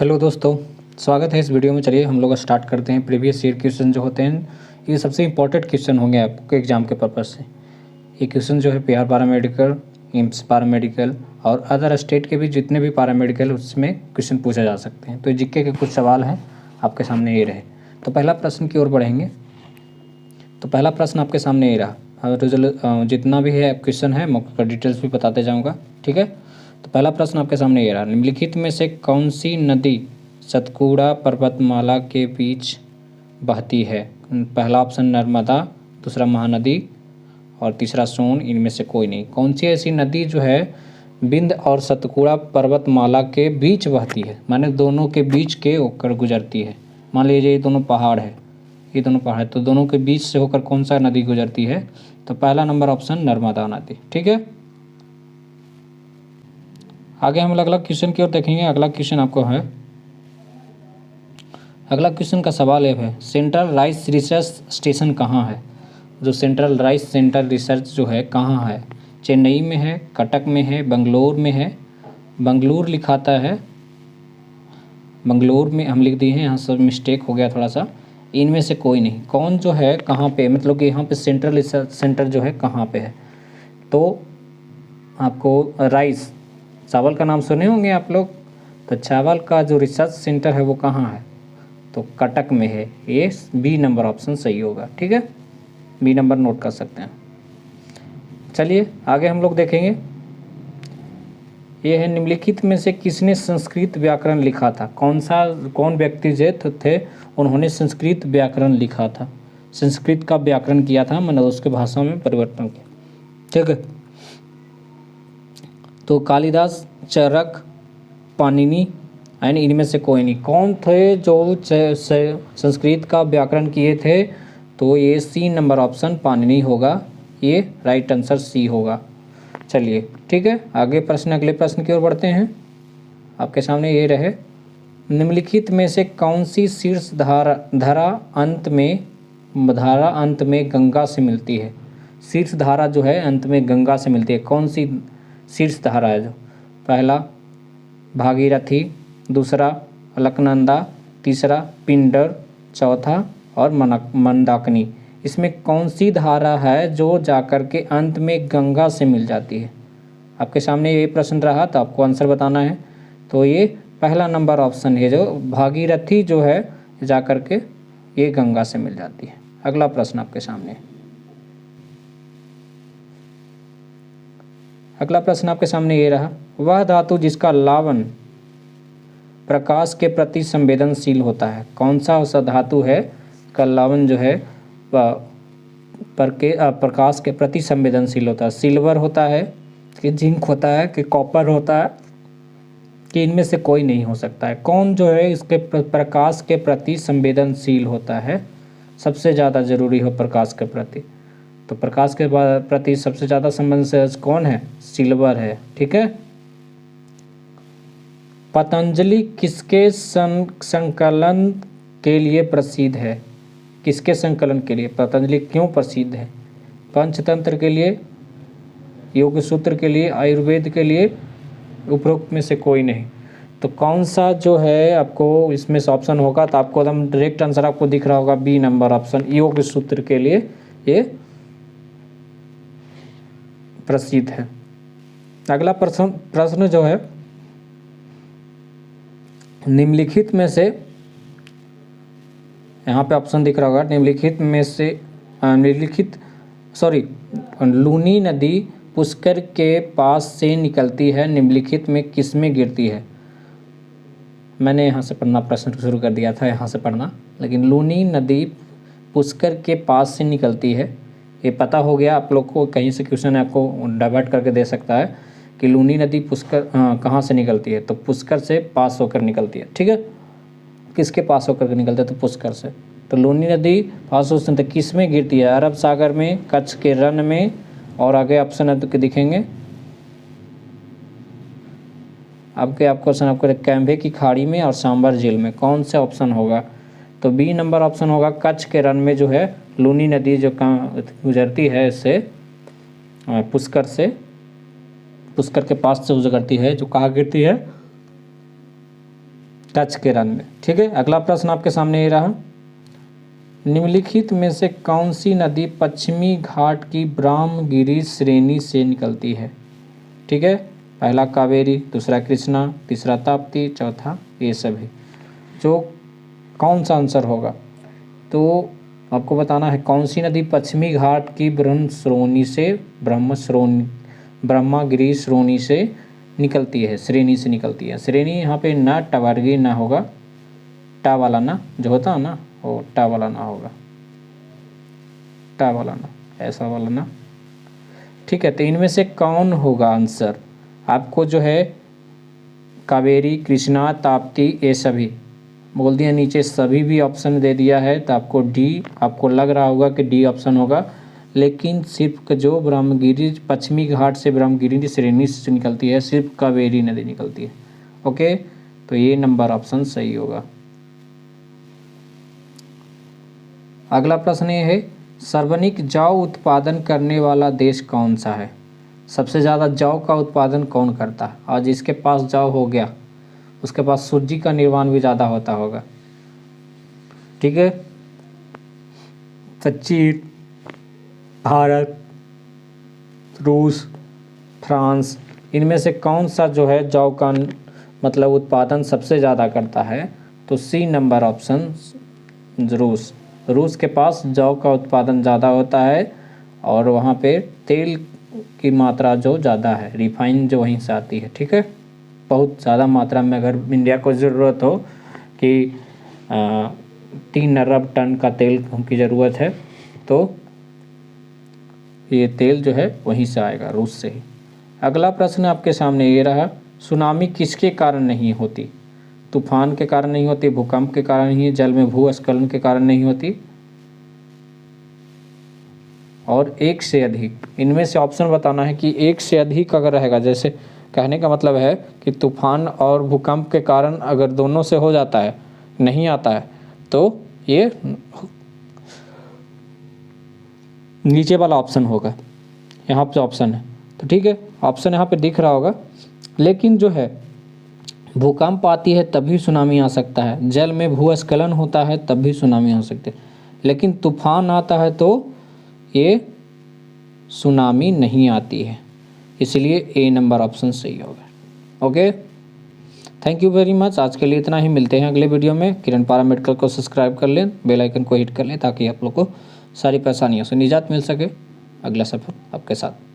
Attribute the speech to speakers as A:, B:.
A: Hello दोस्तों, स्वागत है इस वीडियो में। चलिए हम लोग स्टार्ट करते हैं। प्रीवियस ईयर क्वेश्चन जो होते हैं ये सबसे इंपॉर्टेंट क्वेश्चन होंगे आपके एग्जाम के पर्पज़ से। ये क्वेश्चन जो है पीआर पैरामेडिकल, एम्स पैरामेडिकल और अदर स्टेट के भी जितने भी पैरामेडिकल उसमें क्वेश्चन पूछे जा सकते हैं। तो जीके के कुछ सवाल हैं आपके सामने ये रहे। तो पहला प्रश्न की ओर बढ़ेंगे। तो पहला प्रश्न आपके सामने ये रहा। जितना भी है क्वेश्चन है मैं उसका डिटेल्स भी बताते जाऊँगा, ठीक है। तो पहला प्रश्न आपके सामने ये रहा। निम्नलिखित में से कौन सी नदी सतपुड़ा पर्वतमाला के बीच बहती है? पहला ऑप्शन नर्मदा, दूसरा महानदी और तीसरा सोन। इनमें से कोई नहीं। कौन सी ऐसी नदी जो है विंध्य और सतपुड़ा पर्वतमाला के बीच बहती है, माने दोनों के बीच के होकर गुजरती है। मान लीजिए ये दोनों पहाड़ है, ये दोनों पहाड़, तो दोनों के बीच से होकर कौन सा नदी गुजरती है? तो पहला नंबर ऑप्शन नर्मदा नदी, ठीक है। आगे हम अगला क्वेश्चन की ओर देखेंगे। अगला क्वेश्चन आपको है, अगला क्वेश्चन का सवाल ये है, सेंट्रल राइस रिसर्च स्टेशन कहाँ है? जो सेंट्रल राइस सेंटर रिसर्च जो है कहाँ है? चेन्नई में है, कटक में है, बंगलोर में है। बंगलुरु लिखाता है, बंगलोर में हम लिख दिए हैं, यहाँ सब मिस्टेक हो गया थोड़ा सा। इनमें से कोई नहीं। कौन जो है कहाँ पे, मतलब कि यहाँ पे सेंट्रल रिसर्च सेंटर जो है कहाँ पे है? तो आपको राइस, चावल का नाम सुने होंगे आप लोग। तो चावल का जो रिसर्च सेंटर है वो कहाँ है? तो कटक में है। ये बी नंबर ऑप्शन सही होगा, ठीक है। बी नंबर नोट कर सकते हैं। चलिए आगे हम लोग देखेंगे। ये है, निम्नलिखित में से किसने संस्कृत व्याकरण लिखा था? कौन व्यक्ति जो थे उन्होंने संस्कृत व्याकरण लिखा था? संस्कृत का व्याकरण किया था, मतलब उसके भाषा में परिवर्तन किया, ठीक है। तो कालिदास, चरक, पाणिनि, यानी इनमें से कोई नहीं। कौन थे जो संस्कृत का व्याकरण किए थे? तो ये सी नंबर ऑप्शन पाणिनि होगा। ये राइट आंसर सी होगा। चलिए ठीक है, आगे प्रश्न, अगले प्रश्न की ओर बढ़ते हैं। आपके सामने ये रहे, निम्नलिखित में से कौन सी शीर्ष धारा अंत में गंगा से मिलती है? शीर्ष धारा जो है अंत में गंगा से मिलती है। कौन सी शीर्ष धारा है? जो पहला भागीरथी, दूसरा अलकनंदा, तीसरा पिंडर, चौथा और मंदाकिनी। इसमें कौन सी धारा है जो जाकर के अंत में गंगा से मिल जाती है? आपके सामने ये प्रश्न रहा तो आपको आंसर बताना है। तो ये पहला नंबर ऑप्शन है, जो भागीरथी जो है जाकर के ये गंगा से मिल जाती है। अगला प्रश्न आपके सामने, अगला प्रश्न आपके सामने ये रहा, वह धातु जिसका लावन प्रकाश के प्रति संवेदनशील होता है, कौन सा ऐसा धातु है का लावन जो है प्रकाश के प्रति संवेदनशील होता है? सिल्वर होता है कि जिंक होता है कि कॉपर होता है कि इनमें से कोई नहीं हो सकता है? कौन जो है इसके प्रकाश के प्रति संवेदनशील होता है, सबसे ज़्यादा जरूरी हो प्रकाश के प्रति? तो प्रकाश के प्रति सबसे ज़्यादा संवेदनशील कौन है? सिल्वर है, ठीक है। पतंजलि किसके संकलन के लिए प्रसिद्ध है? किसके संकलन के लिए पतंजलि क्यों प्रसिद्ध है? पंचतंत्र के लिए, योग सूत्र के लिए, आयुर्वेद के लिए, उपरोक्त में से कोई नहीं। तो कौन सा जो है आपको इसमें से ऑप्शन होगा? तो आपको एकदम डायरेक्ट आंसर आपको दिख रहा होगा, बी नंबर ऑप्शन, योग सूत्र के लिए ये प्रसिद्ध है। अगला प्रश्न जो है, निम्नलिखित में से, यहाँ पे ऑप्शन दिख रहा होगा, लूनी नदी पुष्कर के पास से निकलती है, निम्नलिखित में किसमें गिरती है? मैंने यहाँ से पढ़ना प्रश्न शुरू कर दिया था, यहाँ से पढ़ना, लेकिन लूनी नदी पुष्कर के पास से निकलती है, ये पता हो गया आप लोग को। कहीं से क्वेश्चन आपको डाइवर्ट करके दे सकता है कि लूनी नदी पुष्कर कहाँ से निकलती है? तो पुष्कर से पास होकर निकलती है, ठीक है। किसके पास होकर निकलते हैं? तो पुष्कर से। तो लूनी नदी पास होकर किस में गिरती है? अरब सागर में, कच्छ के रण में, और आगे ऑप्शन है तो दिखेंगे आपको ऑप्शन आपको कैम्बे की खाड़ी में और सांबर झील में। कौन सा ऑप्शन होगा? तो बी नंबर ऑप्शन होगा, कच्छ के रण में जो है लूनी नदी जो गुजरती है इससे पुष्कर से, पुष्कर के पास से गुजरती है, जो कहाँ गिरती है? टच के रन में। ठीक है, अगला प्रश्न आपके सामने ये रहा, निम्नलिखित में से कौन सी नदी पश्चिमी घाट की ब्रह्मगिरि श्रेणी से निकलती है? ठीक है, पहला कावेरी, दूसरा कृष्णा, तीसरा ताप्ती, चौथा ये सभी। जो कौन सा आंसर होगा, तो आपको बताना है कौन सी नदी पश्चिमी घाट की ब्रह्मगिरि श्रेणी से निकलती है, श्रेणी से निकलती है। श्रेणी यहाँ पे ना टवर्गी ना होगा, टा वाला ना जो होता है ना, वो टा वाला ना होगा, टा वाला ना, ऐसा वाला ना। ठीक है, तो इनमें से कौन होगा आंसर? आपको जो है कावेरी, कृष्णा, ताप्ती ये सभी बोल दिया, नीचे सभी भी ऑप्शन दे दिया है, तो आपको डी, आपको लग रहा होगा कि डी ऑप्शन होगा, लेकिन सिर्फ जो ब्रह्मगिरि पश्चिमी घाट से ब्रह्मगिरि श्रेणी से निकलती है सिर्फ कावेरी नदी निकलती है। ओके, तो ये नंबर ऑप्शन सही होगा। अगला प्रश्न ये है, सर्वाधिक जौ उत्पादन करने वाला देश कौन सा है? सबसे ज़्यादा जौ का उत्पादन कौन करता है? और जिसके पास जौ हो गया उसके पास सूजी का निर्माण भी ज़्यादा होता होगा। ठीक है, तो चीन, भारत, रूस, फ्रांस, इनमें से कौन सा जो है जौ का मतलब उत्पादन सबसे ज़्यादा करता है? तो सी नंबर ऑप्शन रूस। रूस के पास जौ का उत्पादन ज़्यादा होता है और वहाँ पे तेल की मात्रा जो ज़्यादा है, रिफाइन जो वहीं से आती है। ठीक है, बहुत ज़्यादा मात्रा में अगर इंडिया को ज़रूरत हो कि 3 अरब टन का तेल की ज़रूरत है, तो ये तेल जो है वहीं से आएगा, रूस से ही। अगला प्रश्न आपके सामने ये रहा, सुनामी किसके कारण नहीं होती? तूफान के कारण नहीं होती, भूकंप के कारण नहीं, जल में भूस्खलन के कारण नहीं होती, और एक से अधिक। इनमें से ऑप्शन बताना है कि एक से अधिक अगर रहेगा, जैसे कहने का मतलब है कि तूफान और भूकंप के कारण अगर दोनों से हो जाता है, नहीं आता है, तो ये नीचे वाला ऑप्शन होगा, यहाँ पे ऑप्शन है। तो ठीक है, ऑप्शन यहाँ पे दिख रहा होगा, लेकिन जो है भूकंप आती है तभी सुनामी आ सकता है, जल में भूस्खलन होता है तब भी सुनामी हो सकती है, लेकिन तूफान आता है तो ये सुनामी नहीं आती है, इसलिए ए नंबर ऑप्शन सही होगा। Okay, thank you very much. आज के लिए इतना ही, मिलते हैं अगले वीडियो में। किरण पैरामेडिकल को सब्सक्राइब कर लें, बेल आइकन को हिट कर लें, ताकि आप लोग को सारी परेशानियों से निजात मिल सके। अगला सफर आपके साथ।